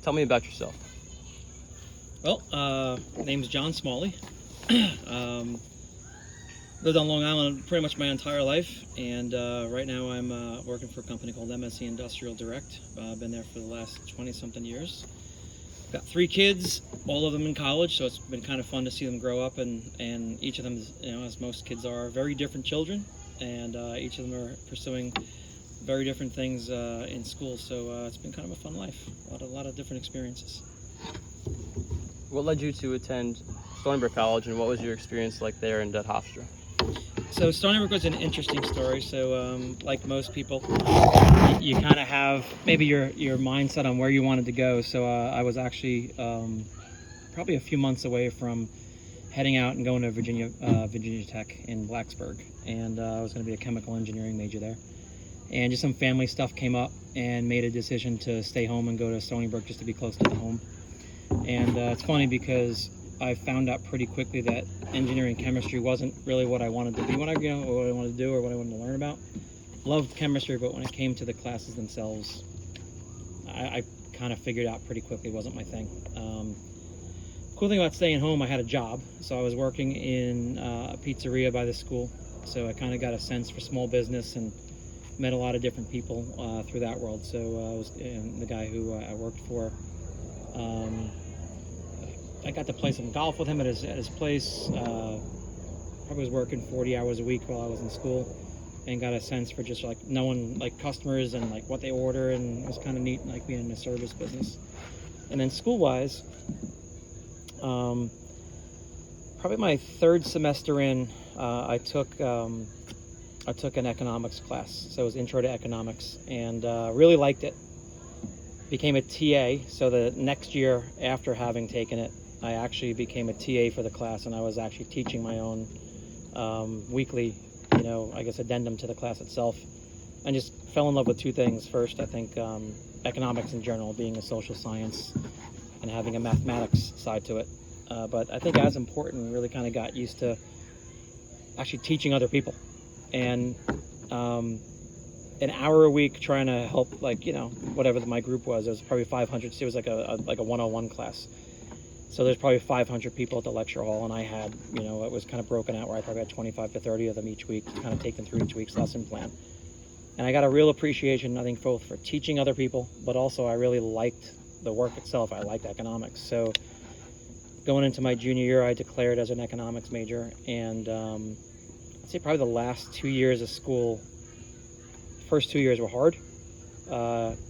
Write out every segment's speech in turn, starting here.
Tell me about yourself. Well, name's John Smalley. Lived on Long Island pretty much my entire life, and right now I'm working for a company called MSC Industrial Direct. Been there for the last 20-something years. Got 3 kids, all of them in college, so it's been kind of fun to see them grow up, and each of them, as most kids are, very different children, and each of them are pursuing very different things in school, so it's been kind of a fun life, a lot of different experiences. What led you to attend Stony Brook College, and what was your experience like there and at Hofstra? So Stony Brook was an interesting story. So like most people, you kind of have maybe your mindset on where you wanted to go. So I was actually probably a few months away from heading out and going to Virginia Tech in Blacksburg, and I was going to be a chemical engineering major there. And just some family stuff came up, and made a decision to stay home and go to Stony Brook just to be close to the home. And it's funny because I found out pretty quickly that engineering chemistry wasn't really what I wanted to be what I wanted to do or what I wanted to learn about. Loved chemistry, but when it came to the classes themselves, I kind of figured out pretty quickly it wasn't my thing. Cool thing about staying home, I had a job, so I was working in a pizzeria by the school, so I kind of got a sense for small business and met a lot of different people through that world. So I was the guy who I worked for. I got to play some golf with him at his place. Probably was working 40 hours a week while I was in school, and got a sense for just like knowing like customers and like what they order, and it was kind of neat like being in a service business. And then school-wise, probably my 3rd semester in, I took an economics class. So it was Intro to Economics, and really liked it. Became a TA, so the next year after having taken it, I actually became a TA for the class, and I was actually teaching my own weekly, I guess addendum to the class itself, and just fell in love with 2 things. First, I think economics in general, being a social science and having a mathematics side to it. But I think as important, really kind of got used to actually teaching other people, and an hour a week trying to help, like, whatever my group was. It was probably 500. It was like a 101 class. So there's probably 500 people at the lecture hall, and I had, it was kind of broken out where I probably had 25 to 30 of them each week, to kind of take them through each week's lesson plan. And I got a real appreciation, I think, both for teaching other people, but also I really liked the work itself. I liked economics. So going into my junior year, I declared as an economics major, and I'd say probably the last 2 years of school, first 2 years were hard.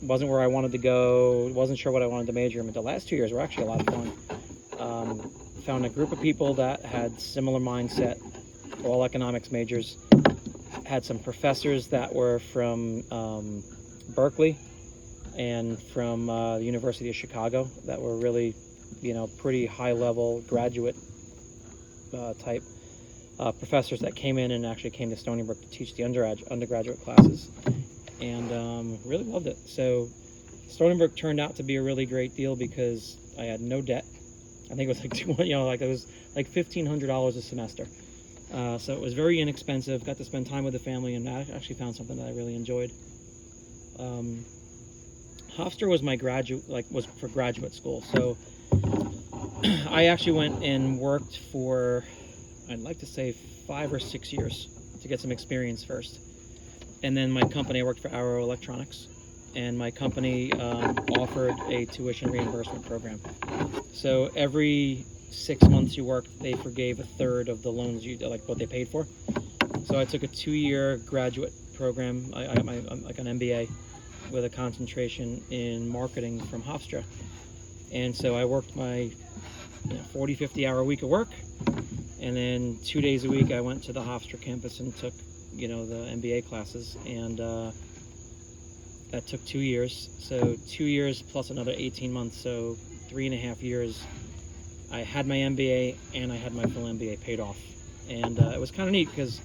Wasn't where I wanted to go, wasn't sure what I wanted to major in, but the last 2 years were actually a lot of fun. Found a group of people that had similar mindset, all economics majors. Had some professors that were from Berkeley and from the University of Chicago that were really, pretty high-level graduate type professors that came in and actually came to Stony Brook to teach the undergraduate classes, and really loved it. So Stony Brook turned out to be a really great deal because I had no debt. I think it was like it was like $1,500 a semester. So it was very inexpensive. Got to spend time with the family, and I actually found something that I really enjoyed. Hofstra was my was for graduate school. So I actually went and worked for, I'd like to say, 5 or 6 years to get some experience first. And then my company, I worked for Arrow Electronics, and my company offered a tuition reimbursement program. So every 6 months you worked, they forgave 1/3 of the loans what they paid for. So I took a 2-year graduate program. I got like an MBA with a concentration in marketing from Hofstra. And so I worked my 40, 50-hour week of work, and then 2 days a week I went to the Hofstra campus and took the MBA classes, and that took 2 years. So 2 years plus another 18 months, so 3.5 years. I had my MBA and I had my full MBA paid off, and it was kind of neat because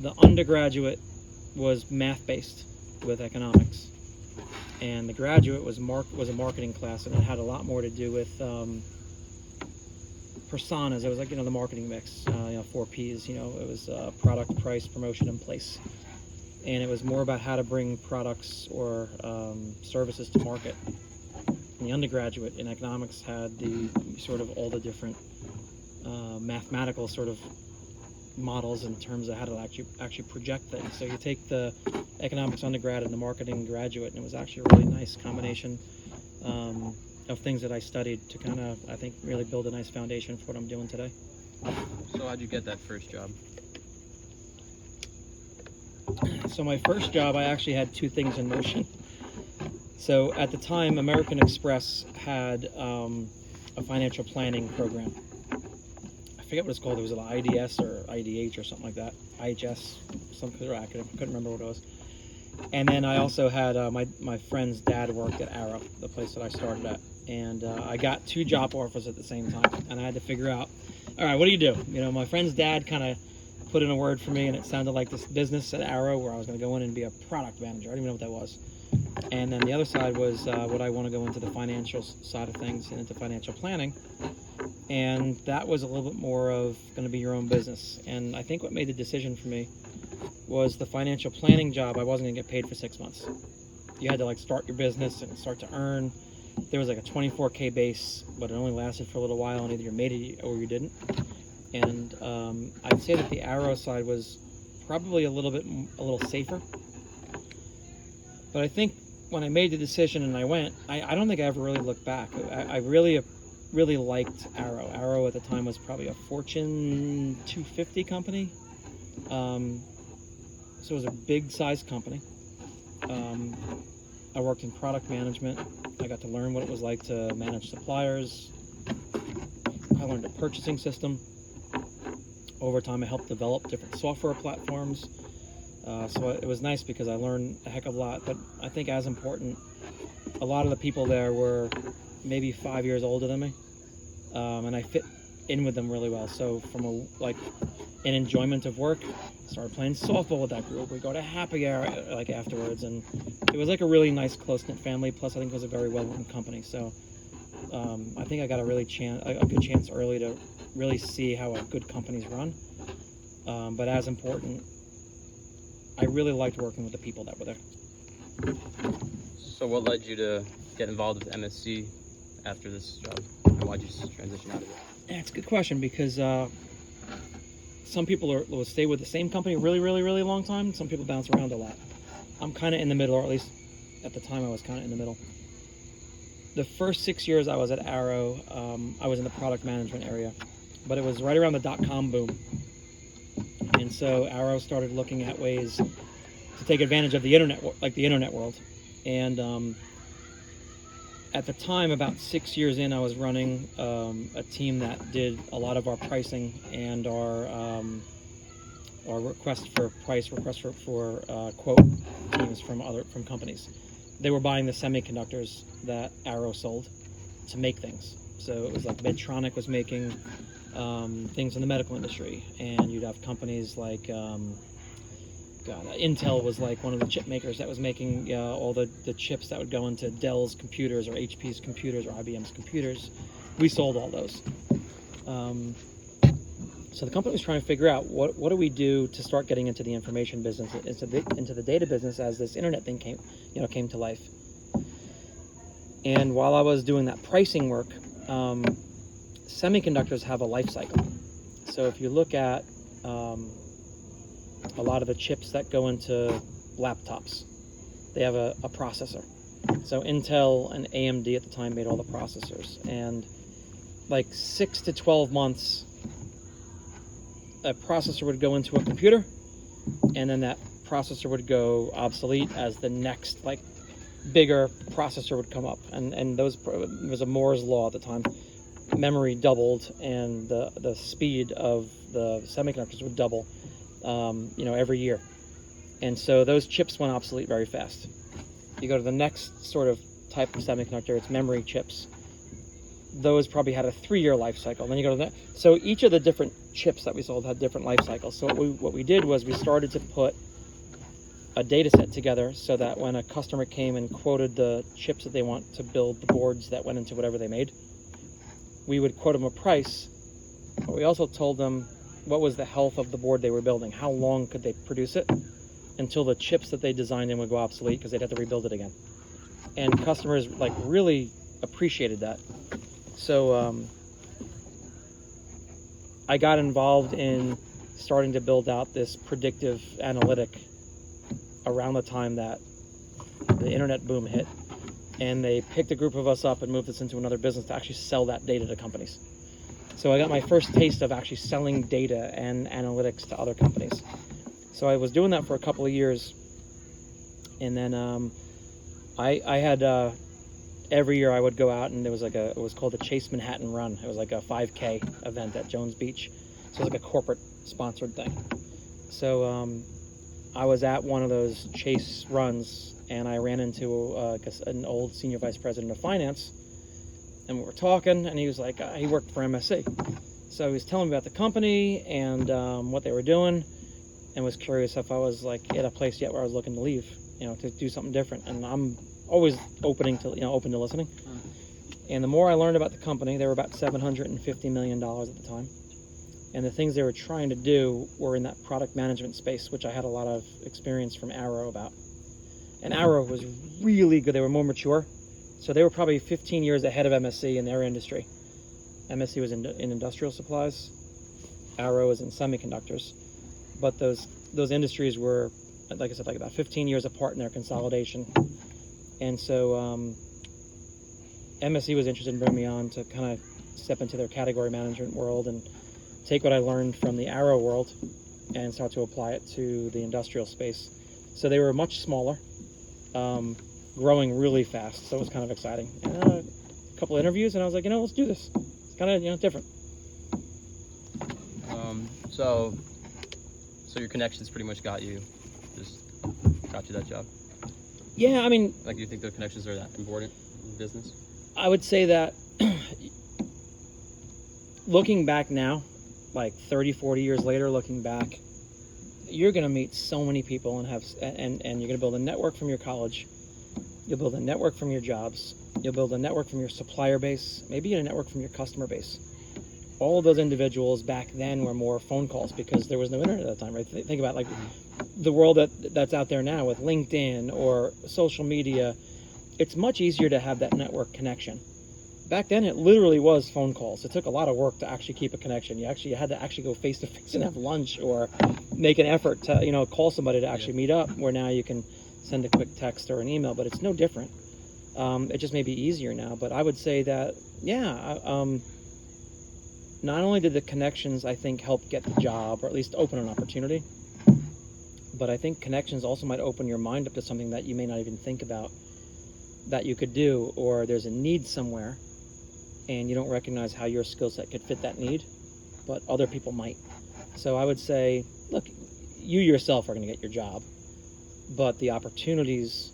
the undergraduate was math-based with economics, and the graduate was a marketing class, and it had a lot more to do with personas. It was like the marketing mix, 4 Ps. It was product, price, promotion, and place. and it was more about how to bring products or services to market. And the undergraduate in economics had the sort of all the different mathematical sort of models in terms of how to actually project things. So you take the economics undergrad and the marketing graduate, and it was actually a really nice combination of things that I studied to kind of, I think, really build a nice foundation for what I'm doing today. So how'd you get that first job? So my first job, I actually had two things in motion. So at the time, American Express had a financial planning program. I forget what it's called. It was an IDS or IDH or something like that. IHS, some sort of acronym. I couldn't remember what it was. And then I also had my friend's dad worked at Arrow, the place that I started at. And I got two job offers at the same time. And I had to figure out, all right, what do you do? You know, my friend's dad kind of put in a word for me, and it sounded like this business at Arrow where I was going to go in and be a product manager. I didn't even know what that was. And then the other side was would I want to go into the financial side of things and into financial planning. And that was a little bit more of going to be your own business. And I think what made the decision for me was the financial planning job. I wasn't going to get paid for 6 months. You had to like start your business and start to earn. There was like a 24K base, but it only lasted for a little while, and either you made it or you didn't. And I'd say that the Arrow side was probably a little safer. But I think when I made the decision and I went, I don't think I ever really looked back. I really liked Arrow. Arrow at the time was probably a Fortune 250 company. So it was a big size company. I worked in product management. I got to learn what it was like to manage suppliers. I learned a purchasing system. Over time, I helped develop different software platforms. So it was nice because I learned a heck of a lot. But I think as important, a lot of the people there were maybe 5 years older than me. And I fit in with them really well. So from an enjoyment of work, started playing softball with that group. We go to happy hour like afterwards, and it was like a really nice close-knit family. Plus, I think it was a very well-run company. So I think I got a good chance early to really see how a good company's run. But as important, I really liked working with the people that were there. So what led you to get involved with MSC after this job? And why'd you transition out of it? Yeah, it's a good question because some people will stay with the same company really long time. Some people bounce around a lot. I'm kind of in the middle, or at least at the time I was kind of in the middle. The first 6 years I was at Arrow, I was in the product management area, but it was right around the dot-com boom. And so Arrow started looking at ways to take advantage of the internet, like the internet world. And at the time, about 6 years in, I was running a team that did a lot of our pricing and our request for quote teams from companies. They were buying the semiconductors that Arrow sold to make things. So it was like Medtronic was making things in the medical industry, and you'd have companies like Intel was like one of the chip makers that was making all the chips that would go into Dell's computers or HP's computers or IBM's computers. We sold all those. So the company was trying to figure out what do we do to start getting into the information business, into the data business as this internet thing came to life. And while I was doing that pricing work, semiconductors have a life cycle. So if you look at a lot of the chips that go into laptops, they have a processor. So Intel and AMD at the time made all the processors, and like 6 to 12 months a processor would go into a computer, and then that processor would go obsolete as the next like bigger processor would come up, and it was a Moore's law at the time. Memory doubled, and the speed of the semiconductors would double every year. And so those chips went obsolete very fast. You go to the next sort of type of semiconductor, it's memory chips. Those probably had a 3-year life cycle. And then you go to that. So each of the different chips that we sold had different life cycles. So what we did was we started to put a data set together so that when a customer came and quoted the chips that they want to build the boards that went into whatever they made, we would quote them a price, but we also told them what was the health of the board they were building, how long could they produce it, until the chips that they designed in would go obsolete because they'd have to rebuild it again. And customers like really appreciated that. So I got involved in starting to build out this predictive analytic around the time that the internet boom hit. And they picked a group of us up and moved us into another business to actually sell that data to companies. So I got my first taste of actually selling data and analytics to other companies. So I was doing that for a couple of years. And then I had every year I would go out, and there was it was called the Chase Manhattan Run. It was like a 5K event at Jones Beach. So it was like a corporate sponsored thing. So I was at one of those Chase runs, and I ran into an old senior vice president of finance, and we were talking, and he was like, he worked for MSC. So he was telling me about the company and what they were doing, and was curious if I was like at a place yet where I was looking to leave, to do something different. And I'm always open to listening. And the more I learned about the company, they were about $750 million at the time. And the things they were trying to do were in that product management space, which I had a lot of experience from Arrow about. And Arrow was really good. They were more mature. So they were probably 15 years ahead of MSC in their industry. MSC was in industrial supplies. Arrow was in semiconductors. But those industries were, like I said, like about 15 years apart in their consolidation. And so MSC was interested in bringing me on to kind of step into their category management world and take what I learned from the Arrow world and start to apply it to the industrial space. So they were much smaller, growing really fast. So it was kind of exciting. And a couple of interviews, and I was like, let's do this. It's kind of, different. So your connections pretty much got you that job. Yeah, I mean, like, do you think the connections are that important in business? I would say that looking back now, like 30, 40 years later, looking back, you're going to meet so many people and you're going to build a network from your college. You'll build a network from your jobs. You'll build a network from your supplier base, maybe a network from your customer base. All of those individuals back then were more phone calls because there was no internet at the time, right? Think about like the world that's out there now with LinkedIn or social media. It's much easier to have that network connection. Back then, it literally was phone calls. It took a lot of work to actually keep a connection. You had to actually go face to face and have lunch or make an effort to, call somebody to actually meet up, where now you can send a quick text or an email, but it's no different. It just may be easier now, but I would say that, not only did the connections, I think, help get the job or at least open an opportunity, but I think connections also might open your mind up to something that you may not even think about that you could do, or there's a need somewhere and you don't recognize how your skill set could fit that need, but other people might. So I would say, look, you yourself are going to get your job, but the opportunities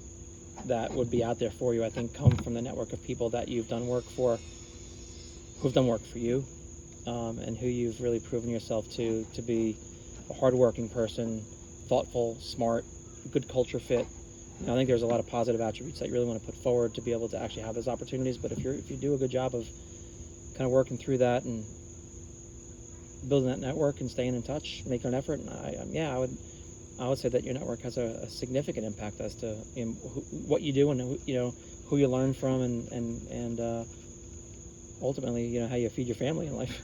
that would be out there for you, I think, come from the network of people that you've done work for, who've done work for you, and who you've really proven yourself to be a hardworking person, thoughtful, smart, good culture fit. I think there's a lot of positive attributes that you really want to put forward to be able to actually have those opportunities. But if you do a good job of kind of working through that and building that network and staying in touch, making an effort, and I would say that your network has a significant impact as to what you do and who you learn from and ultimately how you feed your family in life.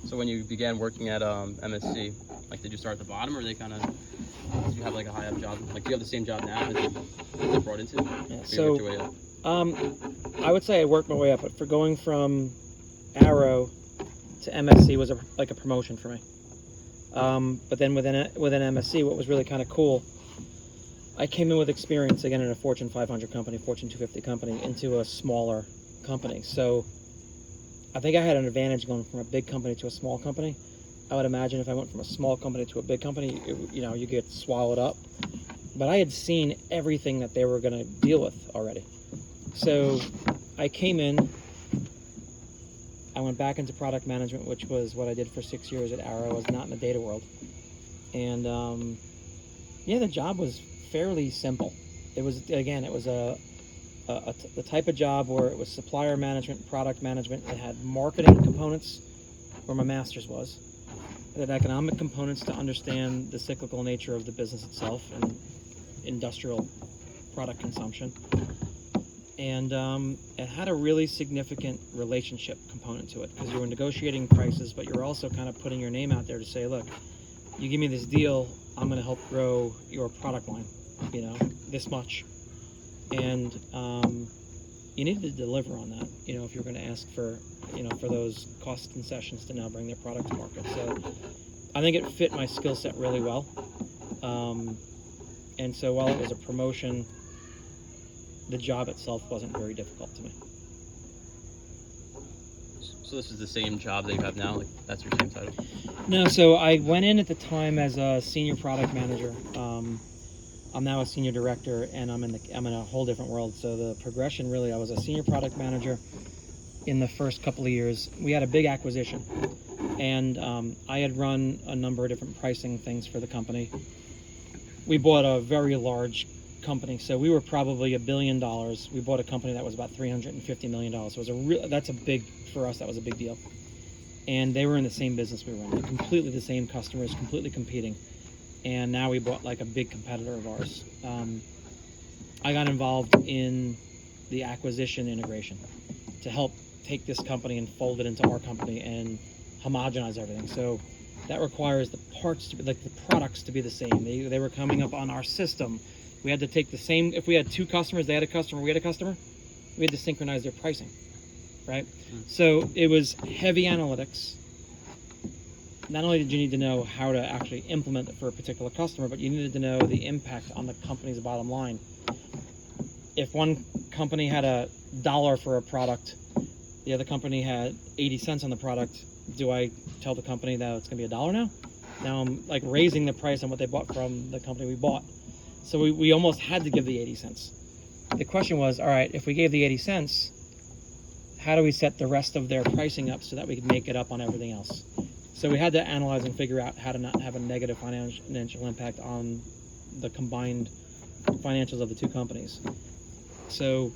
So when you began working at MSC, like, did you start at the bottom, or did you have like a high up job? Like, do you have the same job now that you brought into? Yeah, so you worked your way up? I would say I worked my way up, but for going from Arrow to MSC was like a promotion for me. But then within MSC, what was really kind of cool, I came in with experience again in a Fortune 500 company, Fortune 250 company, into a smaller company. So I think I had an advantage going from a big company to a small company. I would imagine if I went from a small company to a big company, you get swallowed up. But I had seen everything that they were going to deal with already. So I came in, I went back into product management, which was what I did for 6 years at Arrow. I was not in the data world. And the job was fairly simple. It was the type of job where it was supplier management, product management. It had marketing components, where my master's was. It had economic components to understand the cyclical nature of the business itself and industrial product consumption. And it had a really significant relationship component to it, because you were negotiating prices, but you're also kind of putting your name out there to say, look, you give me this deal, I'm going to help grow your product line, this much. And you need to deliver on that, if you're going to ask for, for those cost concessions to now bring their product to market. So I think it fit my skill set really well. And so while it was a promotion, the job itself wasn't very difficult to me. So this is the same job that you have now? Like, that's your same title? No, so I went in at the time as a senior product manager. I'm now a senior director, and I'm in a whole different world. So the progression, really, I was a senior product manager in the first couple of years. We had a big acquisition, and I had run a number of different pricing things for the company. We bought a very large company, so we were probably $1 billion. We bought a company that was about $350 million. So that's a big, for us, that was a big deal. And they were in the same business we were in, completely the same customers, completely competing. And now we bought like a big competitor of ours. I got involved in the acquisition integration to help take this company and fold it into our company and homogenize everything. So that requires the parts to be, like the products to be the same. They were coming up on our system. We had to take the same, if we had two customers, they had a customer, we had a customer, we had to synchronize their pricing, right? So it was heavy analytics. Not only did you need to know how to actually implement it for a particular customer, but you needed to know the impact on the company's bottom line. If one company had $1 for a product, the other company had 80 cents on the product, do I tell the company that it's going to be $1 now? Now I'm like raising the price on what they bought from the company we bought. So we almost had to give the 80 cents. The question was, all right, if we gave the 80 cents, how do we set the rest of their pricing up so that we could make it up on everything else? So we had to analyze and figure out how to not have a negative financial impact on the combined financials of the two companies. So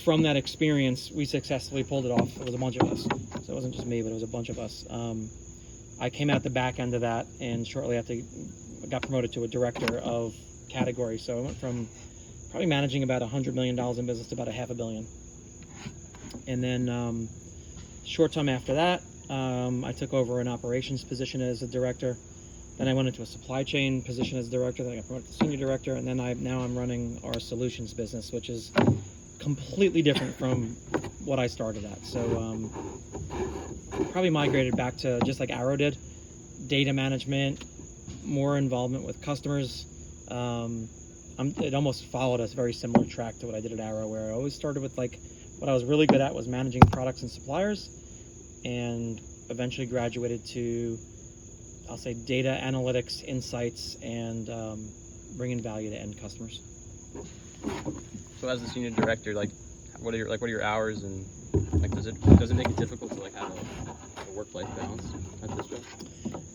from that experience, we successfully pulled it off. It was a bunch of us. So it wasn't just me, but it was a bunch of us. I came out the back end of that, and shortly after, I got promoted to a director of category. So I went from probably managing about $100 million in business to about $500 million. And then short time after that, I took over an operations position as a director. Then I went into a supply chain position as a director. Then I got promoted to senior director. And then now I'm running our solutions business, which is completely different from what I started at. So probably migrated back to just like Arrow did, data management, more involvement with customers. It almost followed a very similar track to what I did at Arrow, where I always started with like what I was really good at was managing products and suppliers, and eventually graduated to, I'll say, data analytics, insights, and bringing value to end customers. So as the senior director, like, what are your hours, and like does it make it difficult to like have a work-life balance at this job?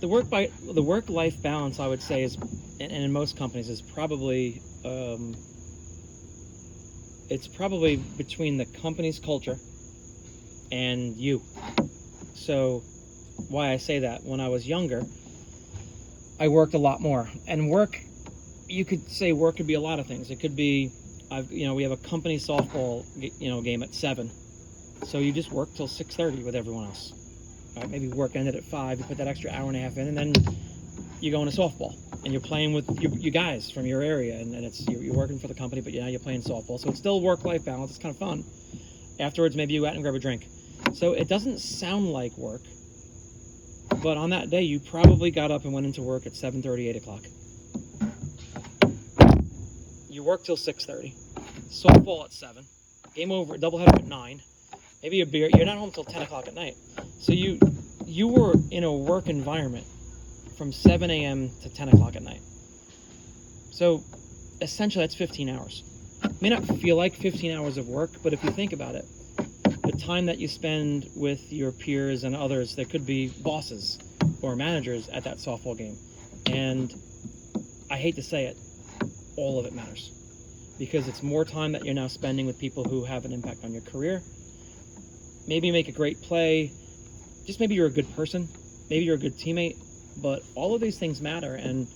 The work-life balance, I would say, is, and in most companies, is probably it's probably between the company's culture and you. So why I say that, when I was younger, I worked a lot more. And work, you could say work could be a lot of things. It could be, we have a company softball, game at 7. So you just work till 6:30 with everyone else. Right? Maybe work ended at 5, you put that extra hour and a half in, and then you go into softball. And you're playing with you guys from your area, and you're working for the company, but now you're playing softball. So it's still work-life balance. It's kind of fun. Afterwards, maybe you go out and grab a drink. So it doesn't sound like work, but on that day, you probably got up and went into work at 7:30, 8 o'clock. You work till 6:30. Softball at 7. Game over, doubleheader at 9. Maybe a beer. You're not home till 10 o'clock at night. So you were in a work environment from 7 a.m. to 10 o'clock at night. So essentially that's 15 hours. It may not feel like 15 hours of work, but if you think about it, the time that you spend with your peers and others, there could be bosses or managers at that softball game. And I hate to say it, all of it matters, because it's more time that you're now spending with people who have an impact on your career. Maybe you make a great play. Just maybe you're a good person. Maybe you're a good teammate. But all of these things matter, and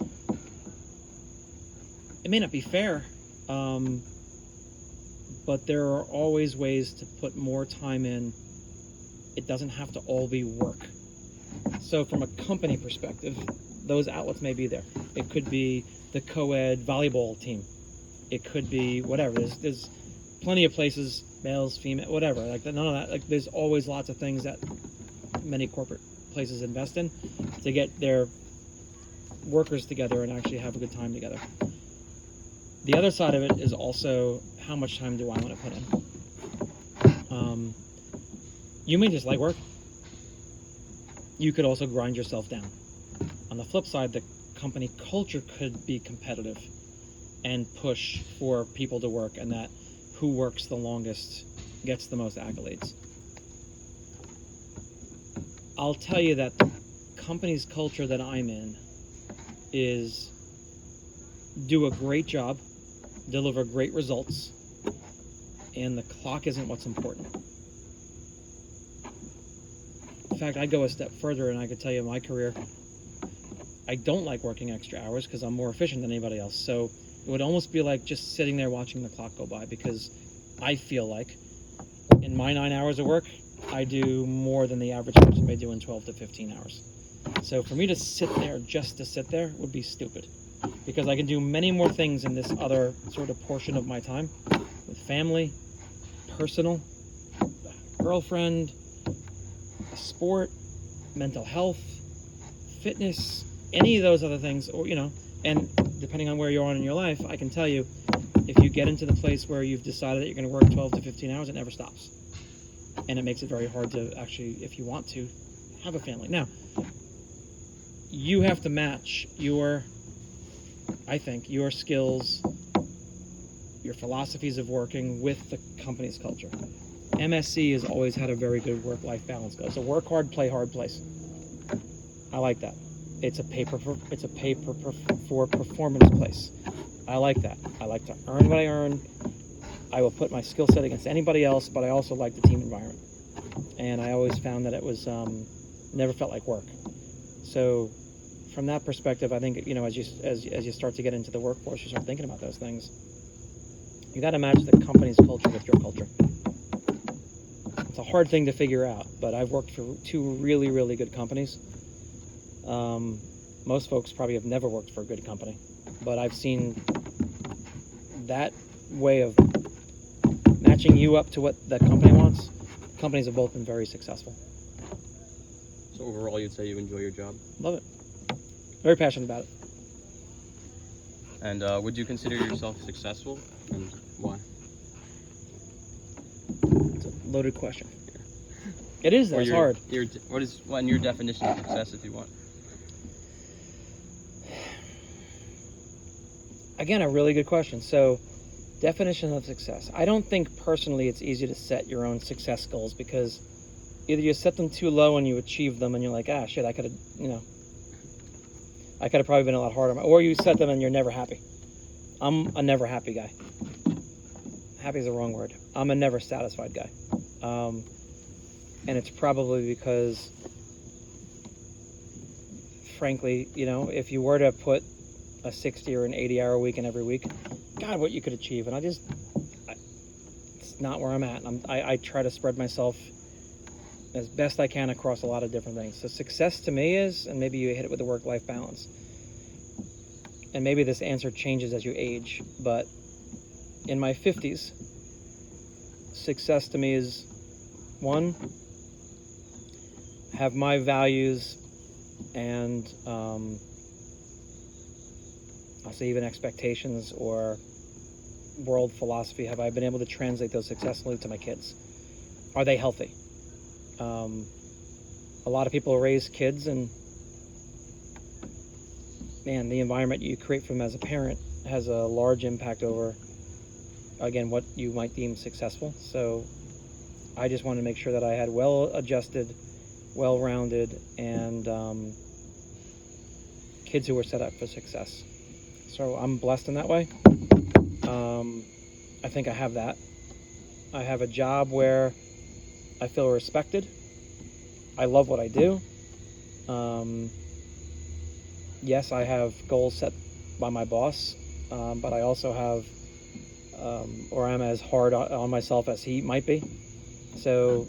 it may not be fair, but there are always ways to put more time in. It doesn't have to all be work. So from a company perspective, those outlets may be there. It could be the co-ed volleyball team. It could be whatever. There's plenty of places, males, female, whatever. Like none of that. Like there's always lots of things that many corporate places invest in to get their workers together and actually have a good time together. The other side of it is also how much time do I want to put in. You may just like work. You could also grind yourself down. On the flip side, the company culture could be competitive and push for people to work, and that who works the longest gets the most accolades. I'll tell you that the company's culture that I'm in is do a great job, deliver great results, and the clock isn't what's important. In fact, I go a step further, and I could tell you in my career, I don't like working extra hours because I'm more efficient than anybody else. So it would almost be like just sitting there watching the clock go by, because I feel like in my 9 hours of work, I do more than the average person may do in 12 to 15 hours. So for me to sit there just to sit there would be stupid, because I can do many more things in this other sort of portion of my time with family, personal, girlfriend, sport, mental health, fitness, any of those other things, or and depending on where you are in your life, I can tell you, if you get into the place where you've decided that you're going to work 12 to 15 hours, it never stops. And it makes it very hard to actually, if you want to, have a family. Now, you have to match your skills, your philosophies of working with the company's culture. MSC has always had a very good work-life balance. It's a work hard, play hard place. I like that. It's a pay for performance place. I like that. I like to earn what I earn. I will put my skill set against anybody else, but I also like the team environment. And I always found that it was never felt like work. So from that perspective, I think as you start to get into the workforce, you start thinking about those things. You got to match the company's culture with your culture. It's a hard thing to figure out, but I've worked for two really, really good companies. Most folks probably have never worked for a good company, but I've seen that way of matching you up to what the company wants. Companies have both been very successful. So overall, you'd say you enjoy your job? Love it. Very passionate about it. And would you consider yourself successful, and why? It's a loaded question. It is, though. It's hard. What is your definition of success, if you want? Again, a really good question. So, definition of success. I don't think personally it's easy to set your own success goals, because either you set them too low and you achieve them and you're like, shit, I could have probably been a lot harder. Or you set them and you're never happy. I'm a never happy guy. Happy is the wrong word. I'm a never satisfied guy. And it's probably because, frankly, if you were to put a 60 or an 80-hour week in every week, God, what you could achieve. And it's not where I'm at. I try to spread myself as best I can across a lot of different things. So success to me is, and maybe you hit it with the work-life balance, and maybe this answer changes as you age, but in my 50s, success to me is, one, have my values and I'll say even expectations or world philosophy, have I been able to translate those successfully to my kids? Are they healthy? A lot of people raise kids, and man, the environment you create for them as a parent has a large impact over, again, what you might deem successful. So I just wanted to make sure that I had well-adjusted, well-rounded, and kids who were set up for success. So I'm blessed in that way. I think I have that. I have a job where I feel respected. I love what I do. yes, I have goals set by my boss, but I also have, or I'm as hard on myself as he might be. So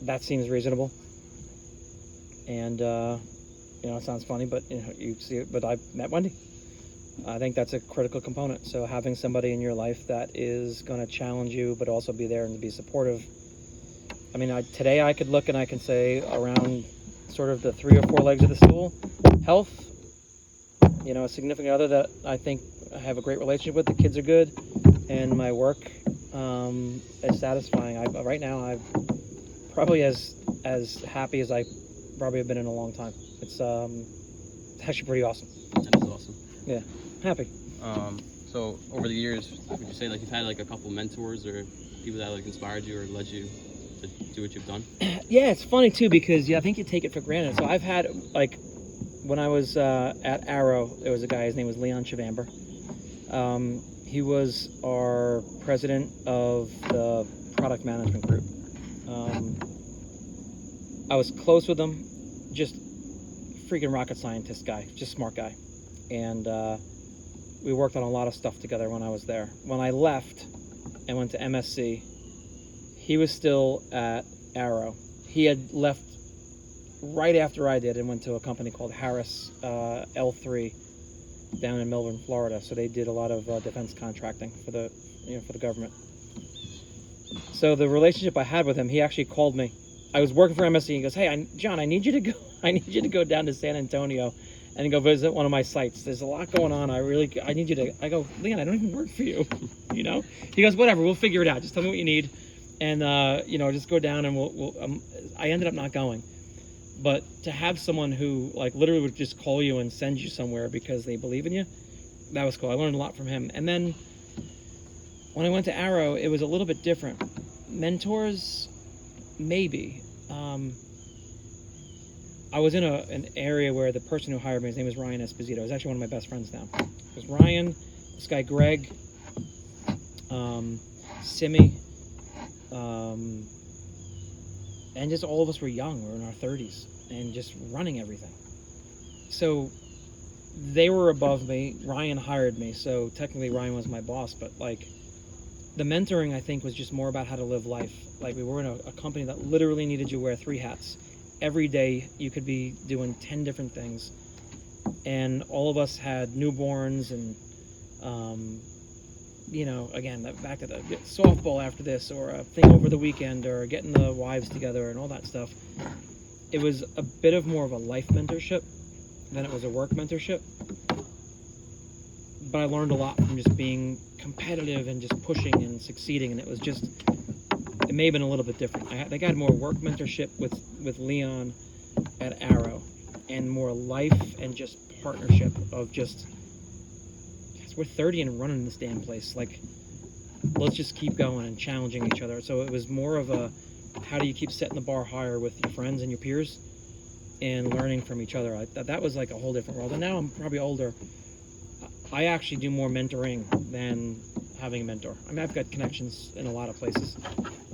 that seems reasonable. And it sounds funny, but you see it. But I met Wendy. I think that's a critical component. So having somebody in your life that is going to challenge you, but also be there and be supportive. I mean, today I could look and I can say around sort of the 3 or 4 legs of the stool: health, a significant other that I think I have a great relationship with. The kids are good, and my work is satisfying. Right now, I'm probably as happy as I probably have been in a long time. It's actually pretty awesome. That is awesome. Yeah, happy. So over the years, would you say like you've had like a couple mentors or people that like inspired you or led you to do what you've done? Yeah, it's funny too because I think you take it for granted. So I've had like when I was at Arrow, there was a guy. His name was Leon Chivamber. He was our president of the product management group. I was close with him, just freaking rocket scientist guy, just smart guy, and we worked on a lot of stuff together when I was there. When I left and went to MSC, he was still at Arrow. He had left right after I did and went to a company called Harris L3 down in Melbourne, Florida. So they did a lot of defense contracting for the government. So the relationship I had with him, he actually called me. I was working for MSC. He goes, "Hey, John, I need you to go. I need you to go down to San Antonio and go visit one of my sites. There's a lot going on. I need you to." I go, "Leon, I don't even work for you." He goes, "Whatever. We'll figure it out. Just tell me what you need, and just go down and we'll." I ended up not going, but to have someone who like literally would just call you and send you somewhere because they believe in you, that was cool. I learned a lot from him. And then when I went to Arrow, it was a little bit different. Mentors, maybe. I was in an area where the person who hired me, his name was Ryan Esposito. He's actually one of my best friends now. It was Ryan, this guy Greg, Simi, and just all of us were young. We were in our 30s and just running everything. So they were above me. Ryan hired me, so technically Ryan was my boss, but like the mentoring I think was just more about how to live life. Like we were in a company that literally needed you to wear 3 hats. Every day you could be doing 10 different things. And all of us had newborns and, again, back to the softball after this or a thing over the weekend or getting the wives together and all that stuff. It was a bit of more of a life mentorship than it was a work mentorship. But I learned a lot from just being competitive and just pushing and succeeding. And it was just, it may have been a little bit different. I think I had more work mentorship with Leon at Arrow and more life and just partnership of just, yes, we're 30 and running this damn place. Like, let's just keep going and challenging each other. So it was more of a, how do you keep setting the bar higher with your friends and your peers and learning from each other. That was like a whole different world. And now I'm probably older. I actually do more mentoring than having a mentor. I mean, I've got connections in a lot of places,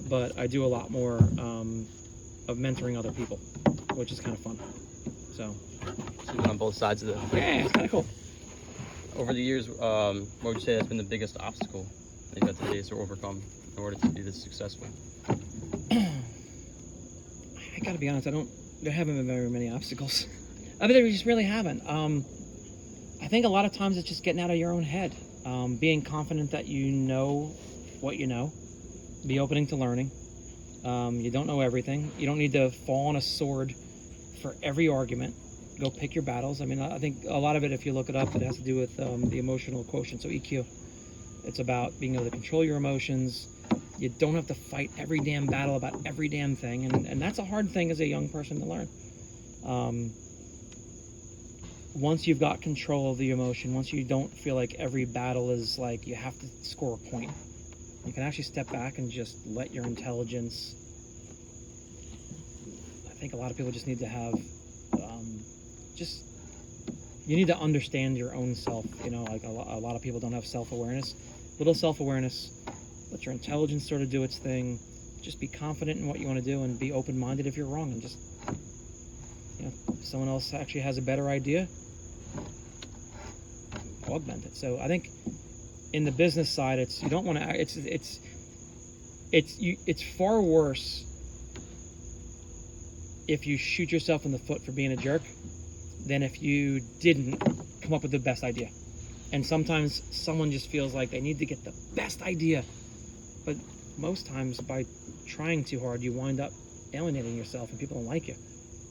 but I do a lot more of mentoring other people, which is kind of fun. So you're on both sides of it. Yeah, it's kind of cool. Over the years, what would you say has been the biggest obstacle that you've had to face or overcome in order to be this successful? I gotta be honest, there haven't been very many obstacles. I mean, there just really haven't. I think a lot of times it's just getting out of your own head, being confident that you know what you know, be opening to learning. You don't know everything. You don't need to fall on a sword for every argument. Go pick your battles. I mean, I think a lot of it, if you look it up, it has to do with the emotional quotient, so EQ. It's about being able to control your emotions. You don't have to fight every damn battle about every damn thing, and that's a hard thing as a young person to learn. Once you've got control of the emotion, once you don't feel like every battle is like you have to score a point, you can actually step back and just let your intelligence. I think a lot of people just need to have, you need to understand your own self. Like a lot of people don't have self-awareness. Little self-awareness, let your intelligence sort of do its thing. Just be confident in what you want to do and be open-minded if you're wrong, and just, If someone else actually has a better idea, augment it. So I think in the business side, you don't want to. It's far worse if you shoot yourself in the foot for being a jerk than if you didn't come up with the best idea. And sometimes someone just feels like they need to get the best idea, but most times by trying too hard, you wind up alienating yourself and people don't like you.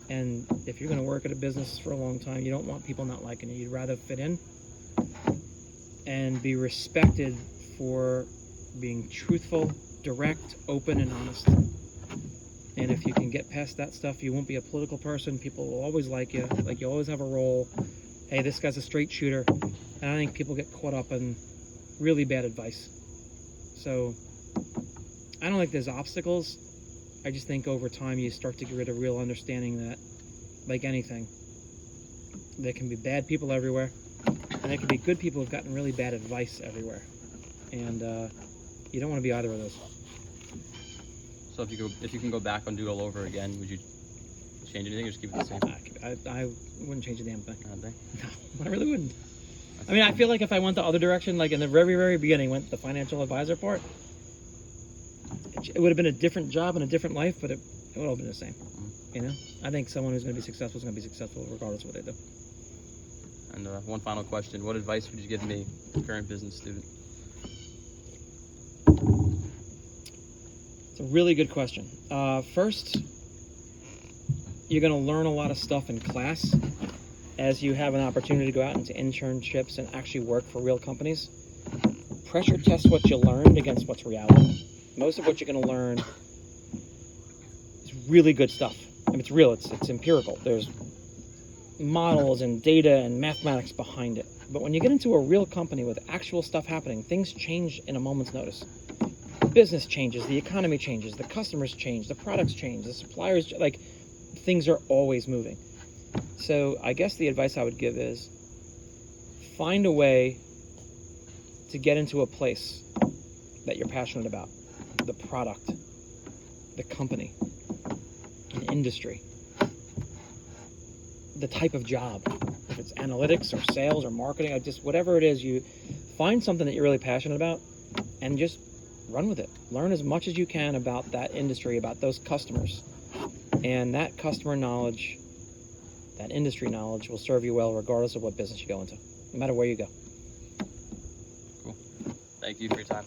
And if you're going to work at a business for a long time, you don't want people not liking you. You'd rather fit in and be respected for being truthful, direct, open, and honest. And if you can get past that stuff, you won't be a political person. People will always like you always have a role. Hey, this guy's a straight shooter. And I think people get caught up in really bad advice. So I don't think there's obstacles. I just think over time you start to get a real understanding that, like anything, there can be bad people everywhere, and there can be good people who've gotten really bad advice everywhere. And you don't want to be either of those. So if you can go back and do it all over again, would you change anything or just keep it the same? I wouldn't change a damn thing. No, I really wouldn't. I mean, I feel like if I went the other direction, like in the very, very beginning, went the financial advisor part, it would have been a different job and a different life, but it would all have been the same. You know, I think someone who's going to be successful is going to be successful regardless of what they do. And one final question: what advice would you give me, a current business student? It's a really good question. First, you're going to learn a lot of stuff in class as you have an opportunity to go out into internships and actually work for real companies. Pressure test what you learned against what's reality. Most of what you're going to learn is really good stuff. I mean, it's real. It's empirical. There's models and data and mathematics behind it. But when you get into a real company with actual stuff happening, things change in a moment's notice. Business changes, the economy changes, the customers change, the products change, the suppliers, like, things are always moving. So I guess the advice I would give is find a way to get into a place that you're passionate about. The product, the company, an industry, the type of job, if it's analytics or sales or marketing, or just whatever it is, you find something that you're really passionate about and just run with it. Learn as much as you can about that industry, about those customers. And that customer knowledge, that industry knowledge will serve you well regardless of what business you go into, no matter where you go. Cool. Thank you for your time.